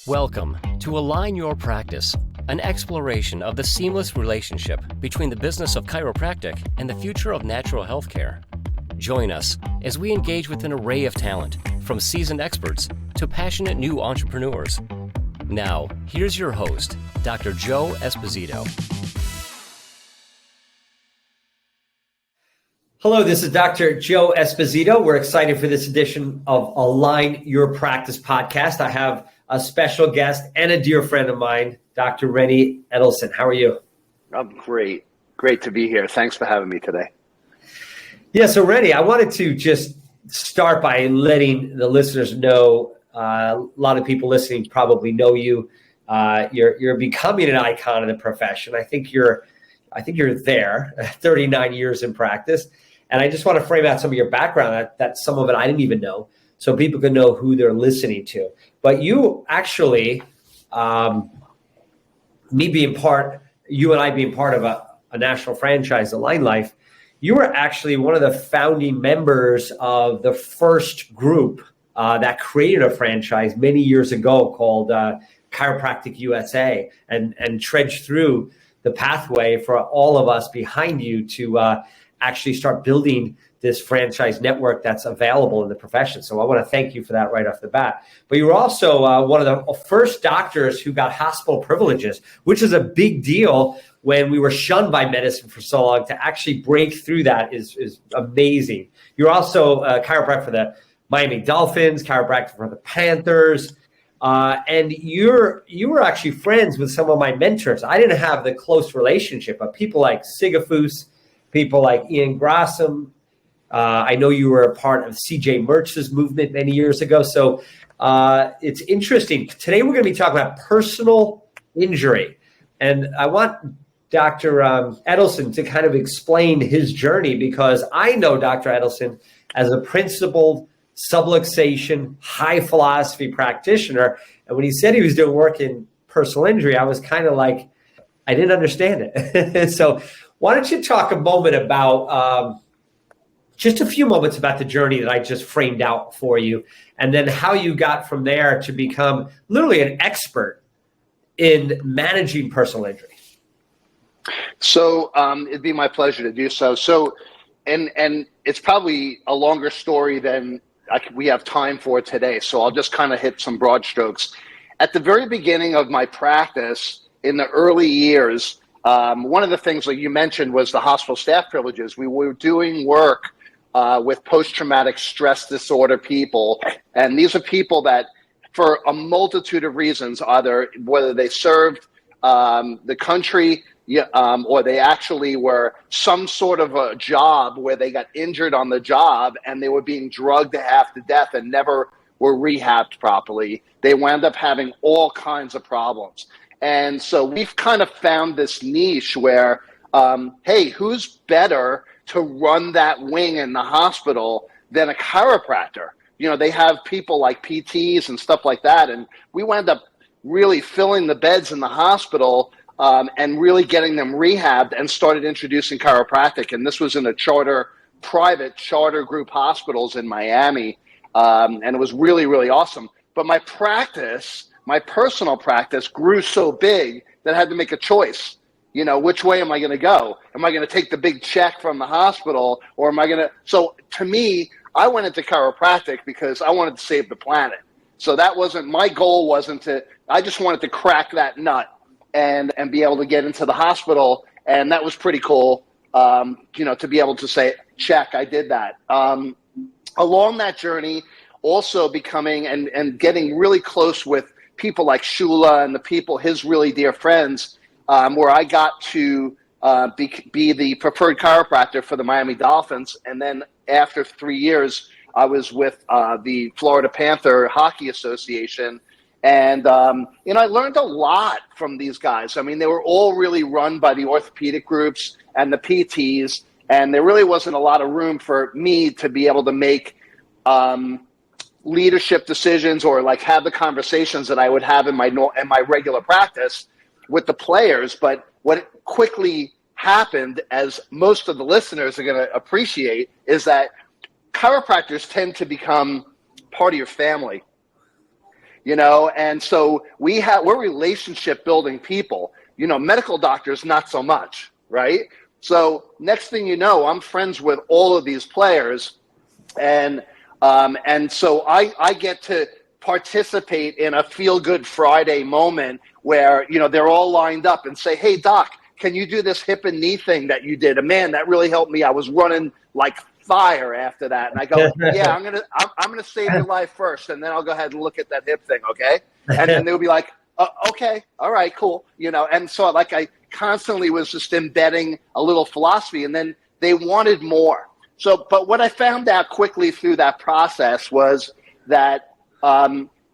Welcome to Align Your Practice, an exploration of the seamless relationship between the business of chiropractic and the future of natural health care. Join us as we engage with an array of talent, from seasoned experts to passionate new entrepreneurs. Now, here's your host, Dr. Joe Esposito. Hello, this is Dr. Joe Esposito. We're excited for this edition of Align Your Practice podcast. I have a special guest and a dear friend of mine, Dr. Renny Edelson. How are you? I'm great. Great to be here. Thanks for having me today. Yeah, so Renny, I wanted to just start by letting the listeners know, a lot of people listening probably know you. You're becoming an icon in the profession. I think you're there, 39 years in practice. And I just want to frame out some of your background, that some of it I didn't even know, so people can know who they're listening to. But you actually, you and I being part of a national franchise, AlignLife, you were actually one of the founding members of the first group that created a franchise many years ago called ChiropracticUSA, and trudged through the pathway for all of us behind you to actually start building this franchise network that's available in the profession. So I want to thank you for that right off the bat. But you were also one of the first doctors who got hospital privileges, which is a big deal when we were shunned by medicine for so long. To actually break through that is amazing. You're also a chiropractor for the Miami Dolphins, chiropractor for the Panthers, and you were actually friends with some of my mentors. I didn't have the close relationship, but people like Sigafus, people like Ian Grassam. I know you were a part of CJ Mertz's movement many years ago. So it's interesting. Today we're going to be talking about personal injury. And I want Dr. Edelson to kind of explain his journey, because I know Dr. Edelson as a principled subluxation, high philosophy practitioner. And when he said he was doing work in personal injury, I was kind of like, I didn't understand it. So why don't you talk a moment about just a few moments about the journey that I just framed out for you, and then how you got from there to become literally an expert in managing personal injury. So it'd be my pleasure to do so. So, and it's probably a longer story than we have time for today. So I'll just kind of hit some broad strokes. At the very beginning of my practice, in the early years, one of the things that you mentioned was the hospital staff privileges. We were doing work with post-traumatic stress disorder people. And these are people that, for a multitude of reasons, either whether they served the country or they actually were some sort of a job where they got injured on the job and they were being drugged half to death and never were rehabbed properly. They wound up having all kinds of problems. And so we've kind of found this niche where, hey, who's better to run that wing in the hospital than a chiropractor? You know, they have people like PTs and stuff like that. And we wound up really filling the beds in the hospital and really getting them rehabbed, and started introducing chiropractic. And this was in a private charter group hospitals in Miami. And it was really, really awesome. But my personal practice grew so big that I had to make a choice. You know, which way am I going to go? Am I going to take the big check from the hospital, or am I going to? So to me, I went into chiropractic because I wanted to save the planet. So that wasn't my goal. I just wanted to crack that nut and be able to get into the hospital. And that was pretty cool, to be able to say, check, I did that. Along that journey, also becoming and getting really close with people like Shula and the people, his really dear friends, where I got to be the preferred chiropractor for the Miami Dolphins. And then after 3 years, I was with the Florida Panther Hockey Association. And, I learned a lot from these guys. I mean, they were all really run by the orthopedic groups and the PTs. And there really wasn't a lot of room for me to be able to make leadership decisions or like have the conversations that I would have in my regular practice with the players. But what quickly happened, as most of the listeners are going to appreciate, is that chiropractors tend to become part of your family. and so we're relationship building people, medical doctors, not so much. Right. So next thing you know, I'm friends with all of these players, and so I get to participate in a feel-good Friday moment where, they're all lined up and say, hey, doc, can you do this hip and knee thing that you did? And man, that really helped me. I was running like fire after that. And I go, yeah, I'm gonna save your life first, and then I'll go ahead and look at that hip thing, okay? And then they'll be like, okay, all right, cool, And so like I constantly was just embedding a little philosophy, and then they wanted more. So, but what I found out quickly through that process was that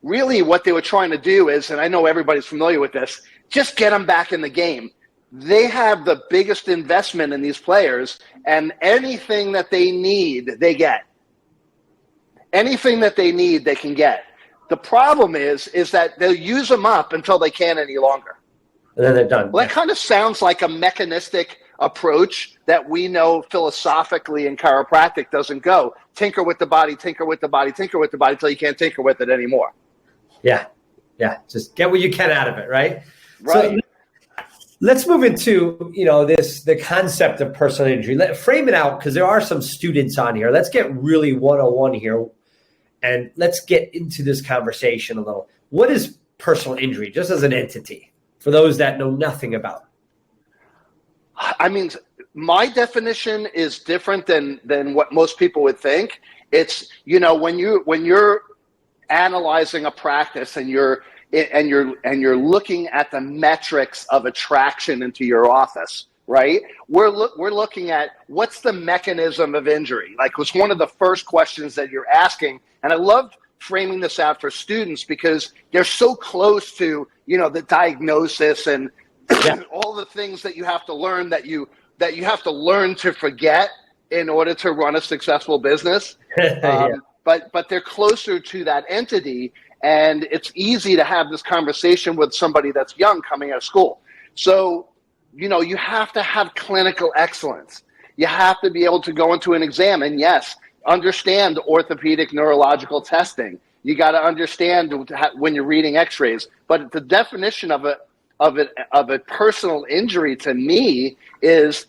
really what they were trying to do is, and I know everybody's familiar with this, just get them back in the game. They have the biggest investment in these players, and anything that they need, they get. Anything that they need, they can get. The problem is that they'll use them up until they can't any longer. And then they're done. Well, that kind of sounds like a mechanistic approach that we know philosophically in chiropractic doesn't go. Tinker with the body, tinker with the body, tinker with the body until you can't tinker with it anymore. Yeah. Just get what you can out of it, right? Right. So let's move into, the concept of personal injury. Frame it out, because there are some students on here. Let's get really 101 here, and let's get into this conversation a little. What is personal injury, just as an entity, for those that know nothing about it? I mean, my definition is different than what most people would think. It's, when you're analyzing a practice and you're looking at the metrics of attraction into your office, right? We're looking at what's the mechanism of injury. Like, it was one of the first questions that you're asking, and I love framing this out for students because they're so close to the diagnosis and all the things that you have to learn that you have to learn to forget in order to run a successful business. But they're closer to that entity, and it's easy to have this conversation with somebody that's young coming out of school. So, you have to have clinical excellence. You have to be able to go into an exam and, yes, understand orthopedic neurological testing. You got to understand when you're reading x-rays. But the definition of a personal injury to me is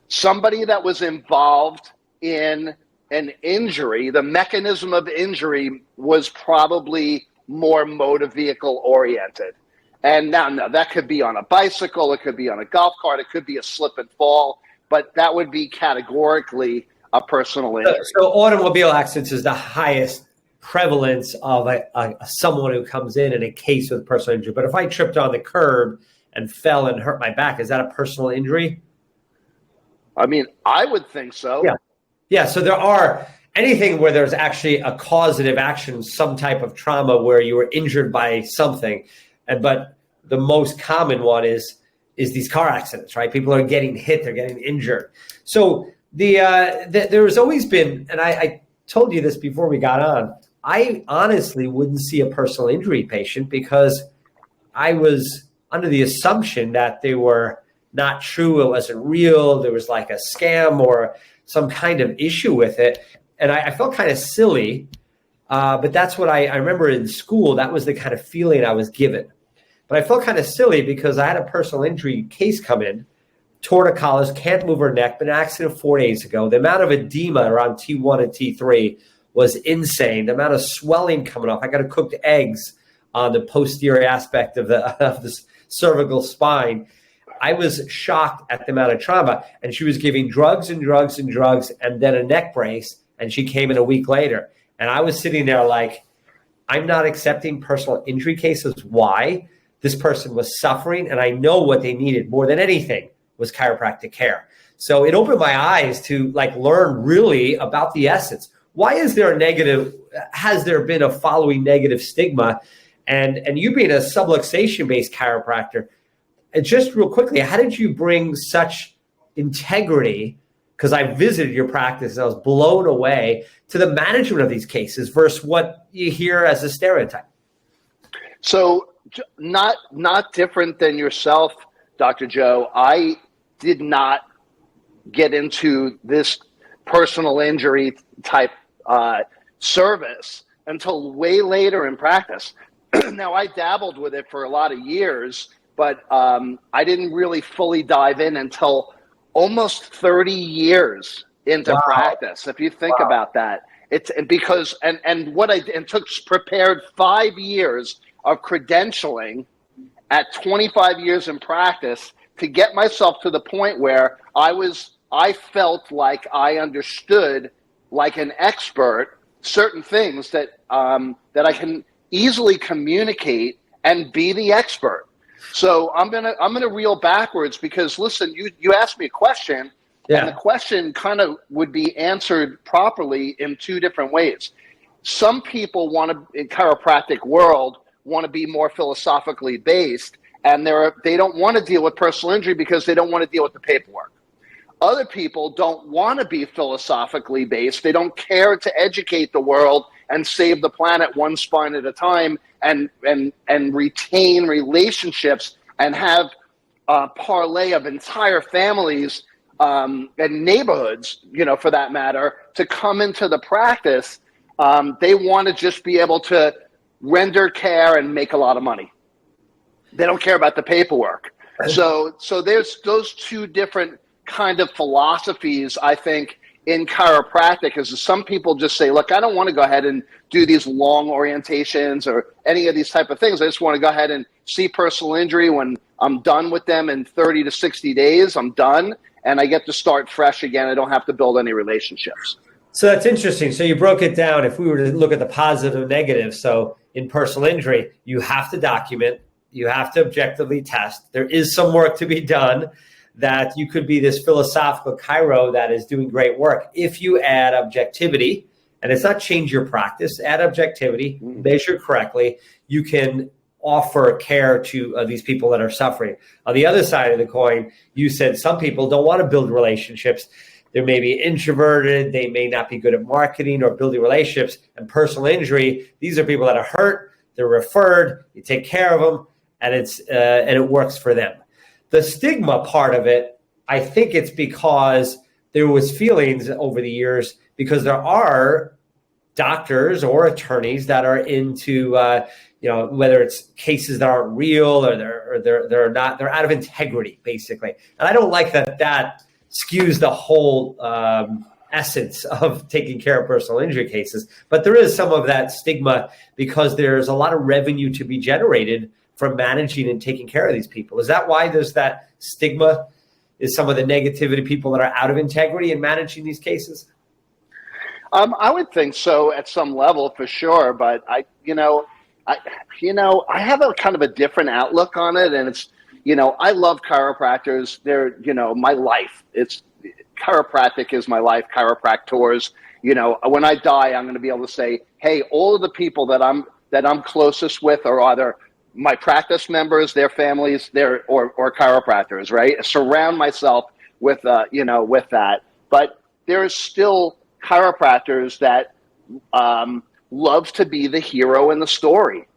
somebody that was involved in an injury. The mechanism of injury was probably more motor vehicle oriented. And now that could be on a bicycle, it could be on a golf cart, it could be a slip and fall, but that would be categorically a personal injury. So automobile accidents is the highest prevalence of someone who comes in a case with personal injury. But if I tripped on the curb and fell and hurt my back, is that a personal injury? I mean, I would think so. Yeah. So there are anything where there's actually a causative action, some type of trauma where you were injured by something. But the most common one is these car accidents, right? People are getting hit, they're getting injured. So there has always been, and I told you this before we got on, I honestly wouldn't see a personal injury patient because I was under the assumption that they were not true, it wasn't real, there was like a scam or some kind of issue with it. And I felt kind of silly, but that's what I remember in school, that was the kind of feeling I was given. But I felt kind of silly because I had a personal injury case come in, torticollis, can't move her neck, been in an accident 4 days ago. The amount of edema around T1 and T3 was insane. The amount of swelling coming off. I got cooked eggs on the posterior aspect of the cervical spine. I was shocked at the amount of trauma. And she was giving drugs and drugs and drugs and then a neck brace. And she came in a week later. And I was sitting there like, I'm not accepting personal injury cases. Why? This person was suffering, and I know what they needed more than anything was chiropractic care. So it opened my eyes to learn really about the essence. Why is there has there been a following negative stigma? And you being a subluxation-based chiropractor, and just real quickly, how did you bring such integrity, because I visited your practice and I was blown away, to the management of these cases versus what you hear as a stereotype? So not different than yourself, Dr. Joe. I did not get into this personal injury type service until way later in practice. Now, I dabbled with it for a lot of years, but I didn't really fully dive in until almost 30 years into practice. If you think about that, it's because and what I took prepared 5 years of credentialing at 25 years in practice to get myself to the point where I felt like I understood, like an expert, certain things that I can easily communicate and be the expert. So I'm gonna reel backwards because listen, you asked me a question, and the question kind of would be answered properly in two different ways. Some people in chiropractic world want to be more philosophically based, and they don't want to deal with personal injury because they don't want to deal with the paperwork. Other people don't want to be philosophically based. They don't care to educate the world and save the planet one spine at a time and retain relationships and have a parlay of entire families and neighborhoods, for that matter, to come into the practice. They want to just be able to render care and make a lot of money. They don't care about the paperwork. So there's those two different kind of philosophies, I think, in chiropractic. Is some people just say, look, I don't want to go ahead and do these long orientations or any of these type of things. I just want to go ahead and see personal injury. When I'm done with them in 30 to 60 days, I'm done, and I get to start fresh again. I don't have to build any relationships. So that's interesting. So you broke it down. If we were to look at the positive and negative, so in personal injury, you have to document, you have to objectively test. There is some work to be done. That you could be this philosophical chiro that is doing great work. If you add objectivity, and it's not change your practice, add objectivity, measure correctly, you can offer care to these people that are suffering. On the other side of the coin, you said some people don't want to build relationships. They may be introverted. They may not be good at marketing or building relationships. And personal injury, these are people that are hurt. They're referred. You take care of them, and it works for them. The stigma part of it, I think it's because there was feelings over the years because there are doctors or attorneys that are into, whether it's cases that aren't real or they're out of integrity, basically. And I don't like that skews the whole essence of taking care of personal injury cases. But there is some of that stigma because there's a lot of revenue to be generated from managing and taking care of these people. Is that why there's that stigma? Is some of the negativity people that are out of integrity in managing these cases? I would think so at some level for sure, but I have a kind of a different outlook on it, and it's, I love chiropractors. They're, my life. It's chiropractic is my life. Chiropractors. When I die, I'm going to be able to say, hey, all of the people that I'm closest with are either my practice members, their families, or chiropractors, right? Surround myself with that. But there's still chiropractors that love to be the hero in the story,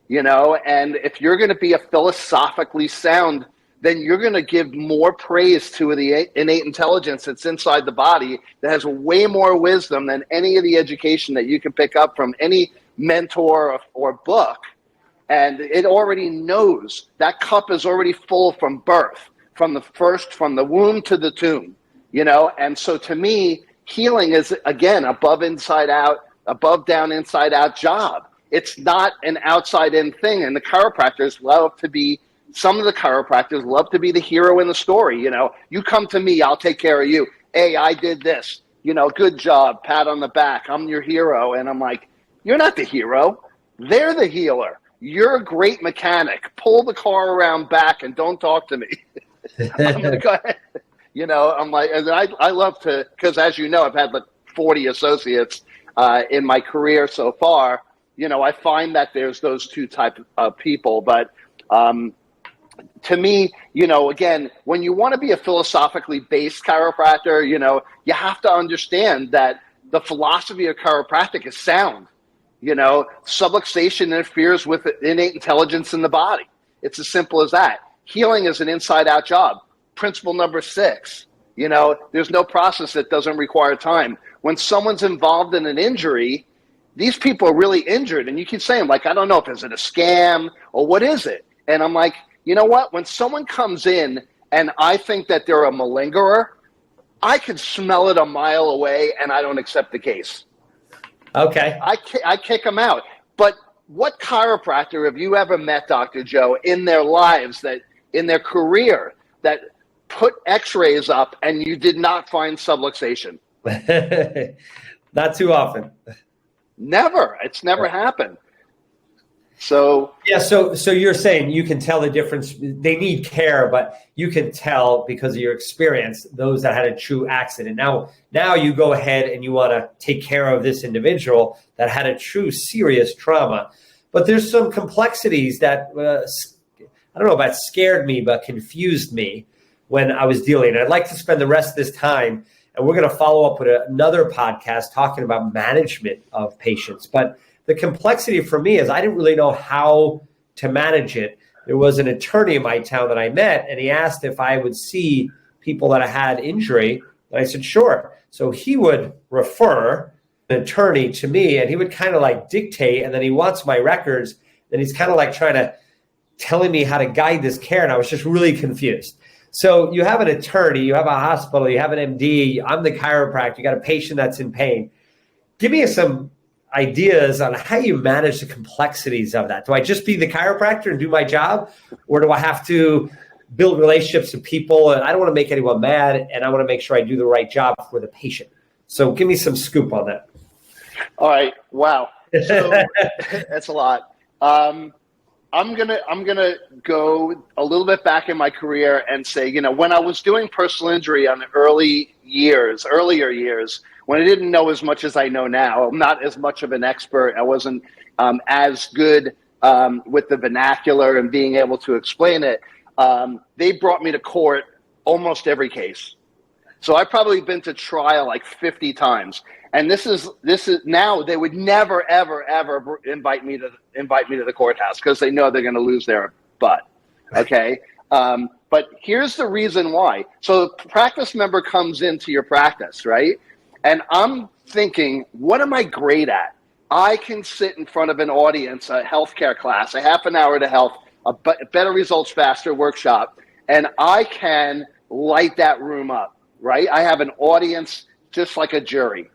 and if you're going to be a philosophically sound, then you're going to give more praise to the innate intelligence that's inside the body that has way more wisdom than any of the education that you can pick up from any mentor or book. And it already knows that cup is already full from birth, from the womb to the tomb, And so to me, healing is, again, above down, inside out job. It's not an outside in thing. And some of the chiropractors love to be the hero in the story. You come to me, I'll take care of you. Hey, I did this, good job, pat on the back. I'm your hero. And I'm like, you're not the hero. They're the healer. You're a great mechanic. Pull the car around back and don't talk to me. I'm going to go ahead. I'm like, and I love to, because as you know, I've had like 40 associates in my career so far. I find that there's those two types of people. But to me, again, when you want to be a philosophically based chiropractor, you have to understand that the philosophy of chiropractic is sound. Subluxation interferes with innate intelligence in the body. It's as simple as that. Healing is an inside-out job. Principle number 6, there's no process that doesn't require time. When someone's involved in an injury, these people are really injured. And you keep saying, like, I don't know if is it a scam or what is it? And I'm like, you know what? When someone comes in and I think that they're a malingerer, I can smell it a mile away and I don't accept the case. Okay. I kick them out. But what chiropractor have you ever met, Dr. Joe, in their lives, that in their career, that put x-rays up and you did not find subluxation? Not too often. Never. It's never happened. So yeah, so you're saying you can tell the difference. They need care, but you can tell because of your experience those that had a true accident. Now you go ahead and you want to take care of this individual that had a true serious trauma. But there's some complexities that I don't know about scared me, but confused me when I was dealing. I'd like to spend the rest of this time, and we're going to follow up with another podcast talking about management of patients. But the complexity for me is I didn't really know how to manage it. There was an attorney in my town that I met, and he asked if I would see people that had injury. And I said, sure. So he would refer an attorney to me, and he would kind of like dictate, and then he wants my records, and he's kind of like trying to telling me how to guide this care, and I was just really confused. So you have an attorney, you have a hospital, you have an MD, I'm the chiropractor, you got a patient that's in pain. Give me some ideas on how you manage the complexities of that. Do I just be the chiropractor and do my job, or do I have to build relationships with people? And I don't want to make anyone mad, and I want to make sure I do the right job for the patient. So give me some scoop on that. All right. Wow. So that's a lot. I'm gonna go a little bit back in my career and say, when I was doing personal injury on the earlier years, when I didn't know as much as I know now, I'm not as much of an expert. I wasn't as good with the vernacular and being able to explain it. They brought me to court almost every case. So I've probably been to trial like 50 times. And this is now they would never, ever, ever invite me to the courthouse because they know they're going to lose their butt. Okay. But here's the reason why. So the practice member comes into your practice, right? And I'm thinking, what am I great at? I can sit in front of an audience, a healthcare class, a half an hour to health, a better results faster workshop, and I can light that room up, right? I have an audience just like a jury,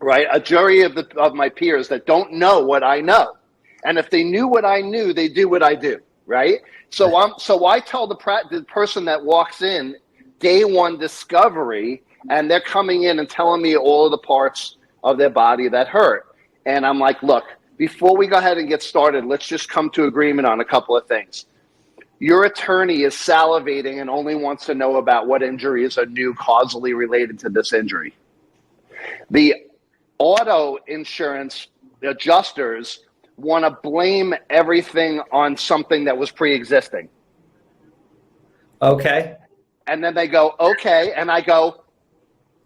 right? A jury of my peers that don't know what I know. And if they knew what I knew, they do what I do, right? So I tell the person that walks in day one discovery, and they're coming in and telling me all of the parts of their body that hurt. And I'm like, look, before we go ahead and get started, let's just come to agreement on a couple of things. Your attorney is salivating and only wants to know about what injuries are new causally related to this injury. The auto insurance adjusters want to blame everything on something that was pre-existing. Okay. And then they go, okay. And I go,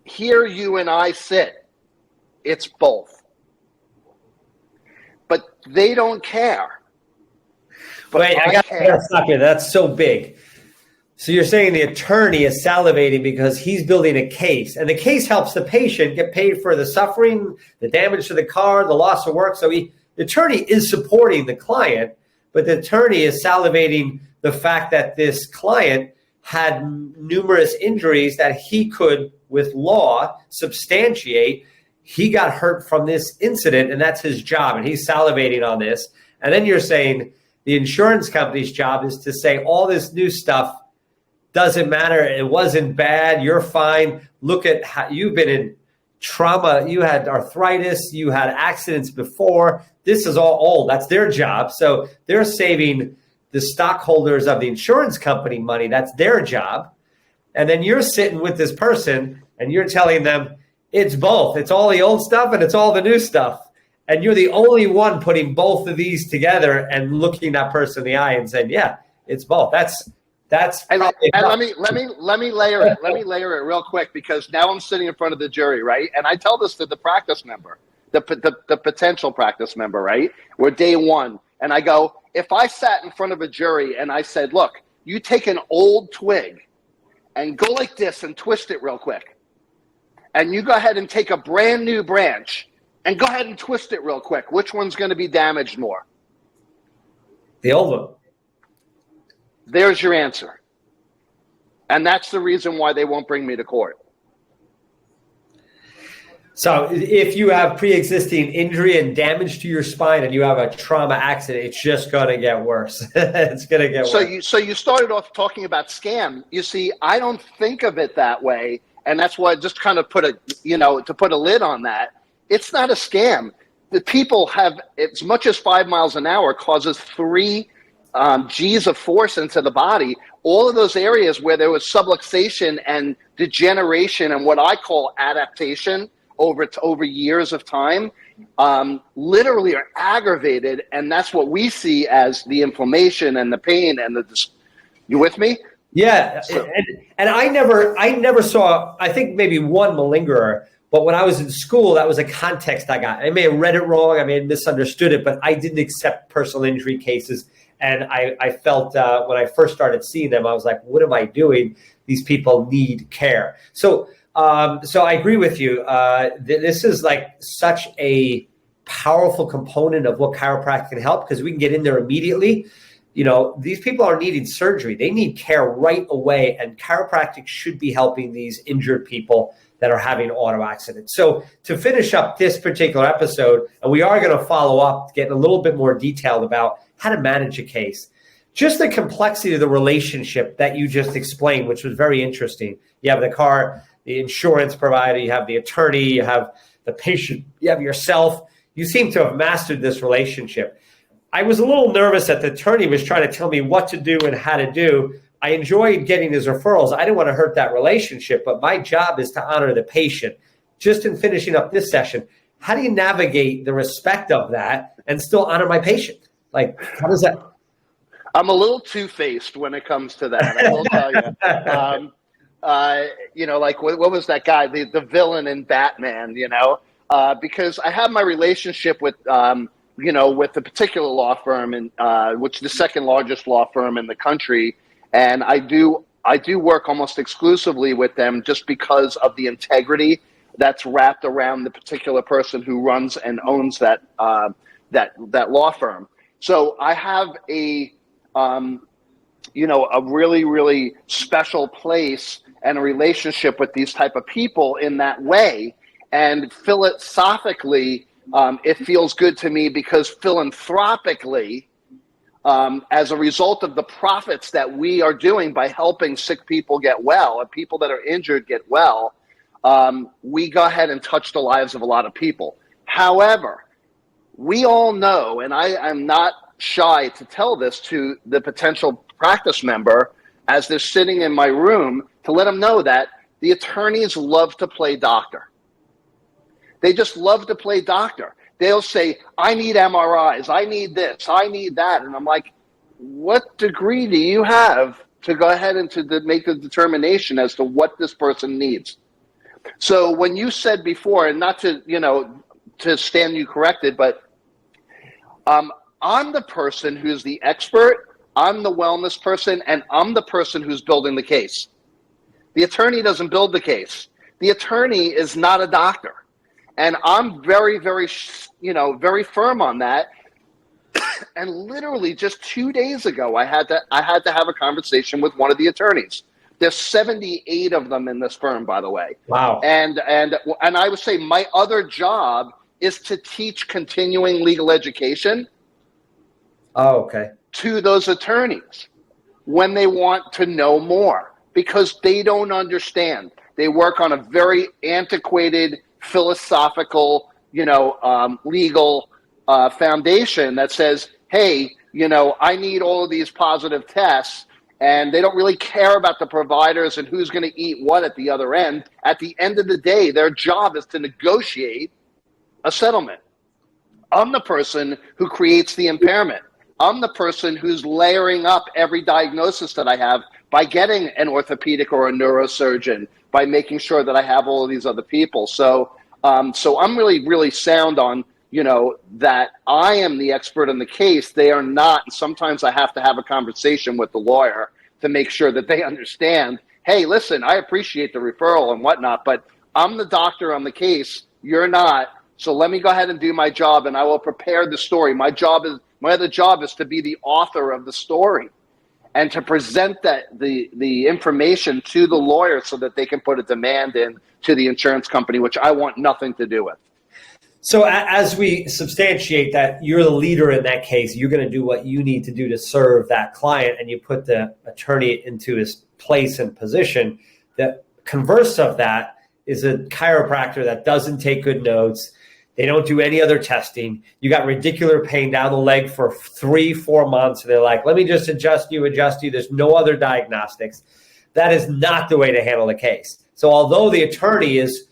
here you and I sit. It's both. But they don't care. But wait, I got to stop you. That's so big. So you're saying the attorney is salivating because he's building a case, and the case helps the patient get paid for the suffering, the damage to the car, the loss of work. So the attorney is supporting the client, but the attorney is salivating the fact that this client had numerous injuries that he could, with law, substantiate. He got hurt from this incident, and that's his job, and he's salivating on this. And then you're saying the insurance company's job is to say all this new stuff doesn't matter. It wasn't bad. You're fine. Look at how you've been in trauma. You had arthritis. You had accidents before. This is all old. That's their job. So they're saving the stockholders of the insurance company money. That's their job. And then you're sitting with this person and you're telling them it's both. It's all the old stuff and it's all the new stuff. And you're the only one putting both of these together and looking that person in the eye and saying, yeah, it's both. That's and let me layer it. Let me layer it real quick, because now I'm sitting in front of the jury, right? And I tell this to the practice member, the potential practice member, right? We're day one. And I go, if I sat in front of a jury and I said, look, you take an old twig and go like this and twist it real quick. And you go ahead and take a brand new branch And go ahead and twist it real quick. Which one's going to be damaged more? The old one. There's your answer. And that's the reason why they won't bring me to court. So if you have pre-existing injury and damage to your spine and you have a trauma accident, it's just going to get worse. It's going to get worse. So you started off talking about scam. You see, I don't think of it that way. And that's why I just kind of put to put a lid on that. It's not a scam. The people have, as much as 5 miles an hour causes 3 G's of force into the body. All of those areas where there was subluxation and degeneration and what I call adaptation over years of time, literally are aggravated, and that's what we see as the inflammation and the pain and you with me? Yeah, and I never saw, I think maybe one malingerer, but when I was in school, that was a context I got. I may have read it wrong, I may have misunderstood it, but I didn't accept personal injury cases, and I felt when I first started seeing them, I was like, what am I doing? These people need care. So I agree with you. This is like such a powerful component of what chiropractic can help, because we can get in there immediately. You know, these people are needing surgery. They need care right away, and chiropractic should be helping these injured people that are having auto accidents. So to finish up this particular episode, and we are going to follow up, getting a little bit more detailed about how to manage a case. Just the complexity of the relationship that you just explained, which was very interesting. You have the insurance provider, you have the attorney, you have the patient, you have yourself. You seem to have mastered this relationship. I was a little nervous that the attorney was trying to tell me what to do and how to do. I enjoyed getting his referrals. I didn't want to hurt that relationship, but my job is to honor the patient. Just in finishing up this session, how do you navigate the respect of that and still honor my patient? Like, how does that? I'm a little two-faced when it comes to that. I will tell you. Like what was that guy, the villain in Batman? Because I have my relationship with with the particular law firm, and which is the second largest law firm in the country, and I do work almost exclusively with them just because of the integrity that's wrapped around the particular person who runs and owns that law firm. So I have a really, really special place and a relationship with these type of people in that way. And philosophically, it feels good to me because philanthropically, as a result of the profits that we are doing by helping sick people get well and people that are injured get well, we go ahead and touch the lives of a lot of people. However, we all know, and I am not shy to tell this to the potential practice member as they're sitting in my room, to let them know that the attorneys love to play doctor. They just love to play doctor. They'll say, I need MRIs, I need this, I need that. And I'm like, what degree do you have to go ahead and to make the determination as to what this person needs? So when you said before, and not to, to stand you corrected, but I'm the person who's the expert, I'm the wellness person, and I'm the person who's building the case. The attorney doesn't build the case. The attorney is not a doctor. And I'm very, very, very firm on that. And literally just 2 days ago, I had to have a conversation with one of the attorneys. There's 78 of them in this firm, by the way. Wow. And I would say my other job is to teach continuing legal education. Oh, okay. To those attorneys when they want to know more, because they don't understand. They work on a very antiquated, philosophical, legal foundation that says, hey, I need all of these positive tests, and they don't really care about the providers and who's going to eat what at the other end. At the end of the day, their job is to negotiate a settlement. I'm the person who creates the impairment. I'm the person who's layering up every diagnosis that I have by getting an orthopedic or a neurosurgeon, by making sure that I have all of these other people. So I'm really, really sound on, that I am the expert in the case. They are not. And sometimes I have to have a conversation with the lawyer to make sure that they understand, hey, listen, I appreciate the referral and whatnot, but I'm the doctor on the case. You're not. So let me go ahead and do my job, and I will prepare the story. My other job is to be the author of the story and to present the information to the lawyer so that they can put a demand in to the insurance company, which I want nothing to do with. So as we substantiate that you're the leader in that case, you're going to do what you need to do to serve that client, and you put the attorney into his place and position. The converse of that is a chiropractor that doesn't take good notes. They don't do any other testing. You got radicular pain down the leg for 3-4 months. And they're like, let me just adjust you. There's no other diagnostics. That is not the way to handle the case. So although the attorney is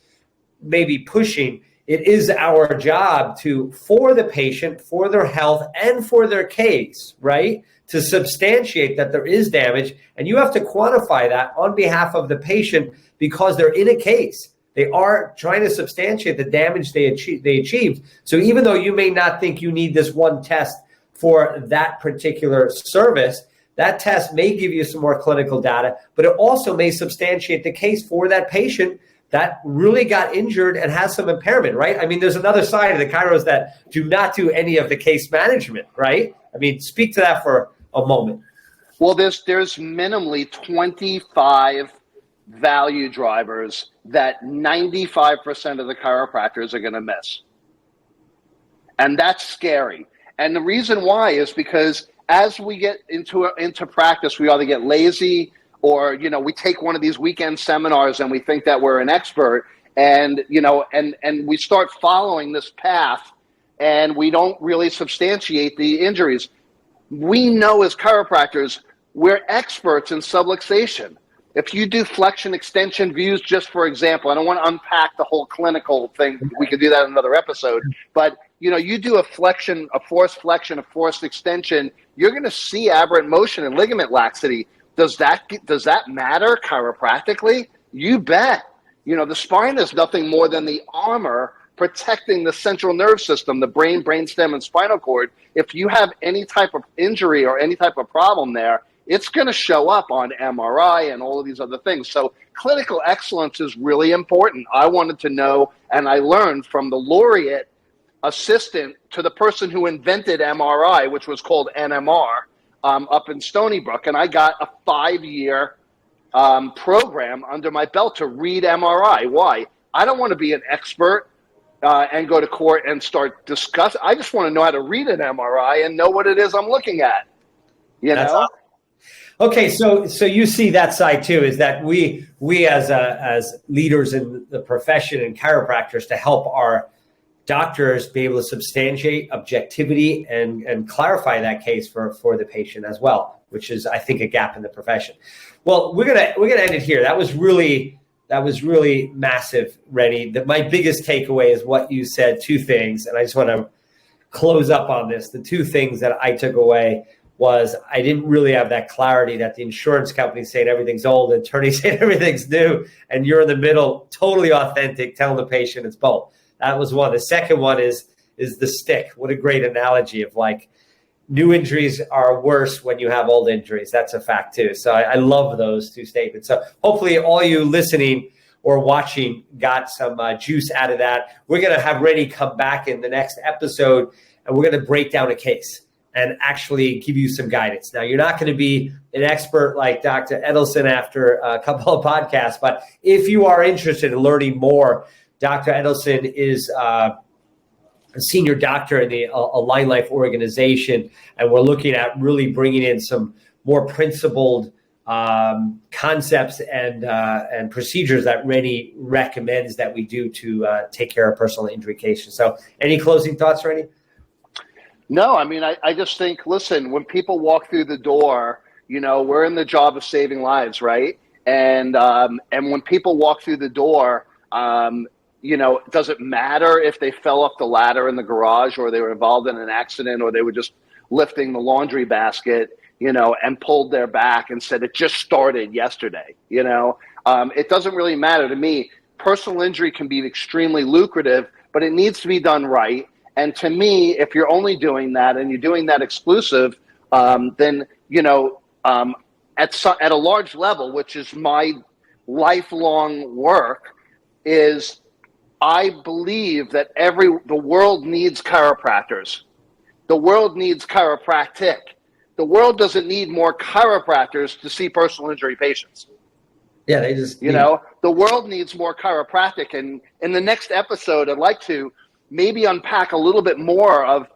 maybe pushing, it is our job for the patient, for their health, and for their case, right, to substantiate that there is damage. And you have to quantify that on behalf of the patient because they're in a case. They are trying to substantiate the damage they achieved. So even though you may not think you need this one test for that particular service, that test may give you some more clinical data, but it also may substantiate the case for that patient that really got injured and has some impairment, right? I mean, there's another side of the chiros that do not do any of the case management, right? I mean, speak to that for a moment. Well, there's minimally 25 value drivers that 95% of the chiropractors are going to miss. And that's scary. And the reason why is because as we get into practice, we either get lazy or, we take one of these weekend seminars and we think that we're an expert and, and we start following this path and we don't really substantiate the injuries. We know as chiropractors, we're experts in subluxation. If you do flexion extension views, just for example, I don't want to unpack the whole clinical thing. We could do that in another episode. But, you do a flexion, a forced flexion, a forced extension, you're going to see aberrant motion and ligament laxity. Does that matter chiropractically? You bet. The spine is nothing more than the armor protecting the central nerve system, the brain, brainstem, and spinal cord. If you have any type of injury or any type of problem there, it's going to show up on MRI and all of these other things. So clinical excellence is really important. I wanted to know, and I learned from the laureate assistant to the person who invented MRI, which was called NMR, up in Stony Brook. And I got a 5-year program under my belt to read MRI. Why? I don't want to be an expert and go to court and start discussing. I just want to know how to read an MRI and know what it is I'm looking at. That's awesome. Okay, so you see that side too, is that we as leaders in the profession and chiropractors to help our doctors be able to substantiate objectivity and clarify that case for the patient as well, which is, I think, a gap in the profession. Well, we're gonna end it here. That was really massive, Renny. My biggest takeaway is what you said. 2 things, and I just want to close up on this. The 2 things that I took away was I didn't really have that clarity that the insurance company saying everything's old, the attorney saying everything's new, and you're in the middle, totally authentic, telling the patient it's both. That was one. The second one is the stick. What a great analogy of like new injuries are worse when you have old injuries. That's a fact too. So I love those 2 statements. So hopefully all you listening or watching got some juice out of that. We're going to have Renny come back in the next episode, and we're going to break down a case and actually give you some guidance. Now, you're not going to be an expert like Dr. Edelson after a couple of podcasts, but if you are interested in learning more, Dr. Edelson is a senior doctor in the AlignLife organization, and we're looking at really bringing in some more principled concepts and procedures that Renny recommends that we do to take care of personal injury cases. So any closing thoughts, Renny? No, I mean, I just think, listen, when people walk through the door, we're in the job of saving lives, right? And when people walk through the door, does it matter if they fell off the ladder in the garage or they were involved in an accident or they were just lifting the laundry basket, and pulled their back and said it just started yesterday, it doesn't really matter to me. Personal injury can be extremely lucrative, but it needs to be done right. And to me, if you're only doing that and you're doing that exclusive, then, at a large level, which is my lifelong work, is I believe that the world needs chiropractors. The world needs chiropractic. The world doesn't need more chiropractors to see personal injury patients. Yeah, they just, the world needs more chiropractic. And in the next episode, I'd like to maybe unpack a little bit more of,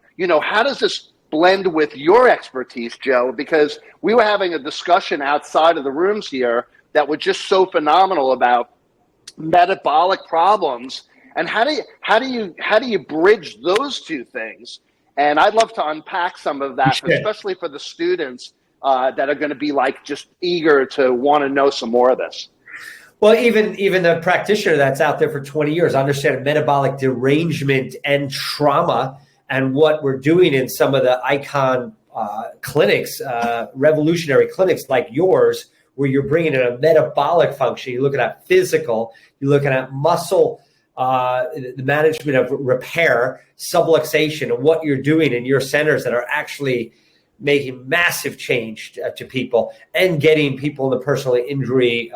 how does this blend with your expertise, Joe? Because we were having a discussion outside of the rooms here that was just so phenomenal about metabolic problems. And how do you bridge those two things? And I'd love to unpack some of that, especially for the students that are going to be just eager to want to know some more of this. Well, even the practitioner that's out there for 20 years, understand metabolic derangement and trauma, and what we're doing in some of the icon clinics, revolutionary clinics like yours, where you're bringing in a metabolic function. You're looking at physical, you're looking at muscle, the management of repair, subluxation, and what you're doing in your centers that are actually making massive change to people and getting people in the personal injury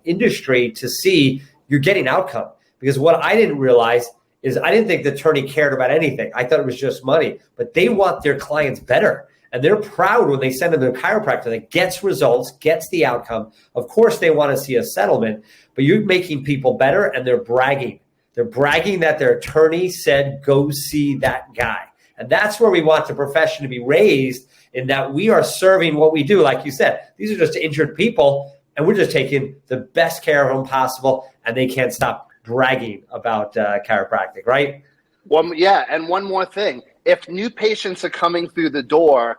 industry to see you're getting outcome. Because what I didn't realize is I didn't think the attorney cared about anything. I thought it was just money, but they want their clients better. And they're proud when they send them to a chiropractor that gets results, gets the outcome. Of course, they want to see a settlement, but you're making people better, and they're bragging. They're bragging that their attorney said, go see that guy. And that's where we want the profession to be raised, in that we are serving what we do. Like you said, these are just injured people, and we're just taking the best care of them possible, and they can't stop bragging about chiropractic, right? Well, yeah, and one more thing. If new patients are coming through the door,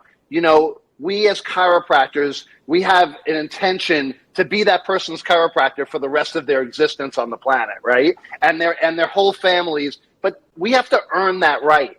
we as chiropractors, we have an intention to be that person's chiropractor for the rest of their existence on the planet, right? And their whole families, but we have to earn that right.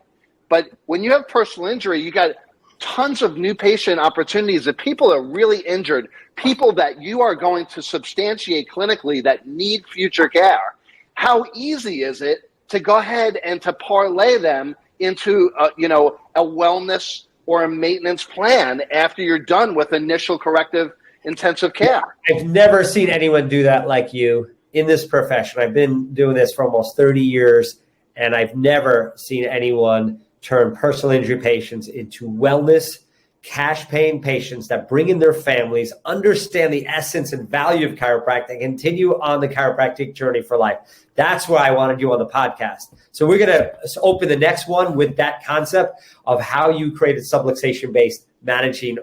But when you have personal injury, you got tons of new patient opportunities that people are really injured, people that you are going to substantiate clinically that need future care. How easy is it to go ahead and to parlay them into a wellness or a maintenance plan after you're done with initial corrective intensive care? I've never seen anyone do that like you in this profession. I've been doing this for almost 30 years, and I've never seen anyone turn personal injury patients into wellness, cash-paying patients that bring in their families, understand the essence and value of chiropractic, and continue on the chiropractic journey for life. That's why I wanted you on the podcast. So we're going to open the next one with that concept of how you created subluxation-based managing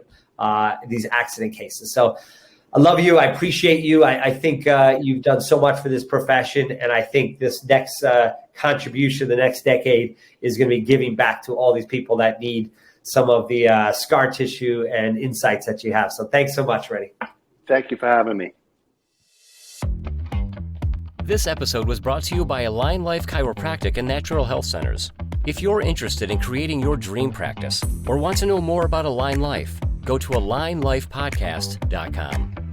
these accident cases. So I love you. I appreciate you. I think you've done so much for this profession, and I think this next contribution, the next decade, is going to be giving back to all these people that need some of the scar tissue and insights that you have. So thanks so much, Renny. Thank you for having me. This episode was brought to you by AlignLife Chiropractic and Natural Health Centers. If you're interested in creating your dream practice or want to know more about AlignLife, go to AlignLifePodcast.com.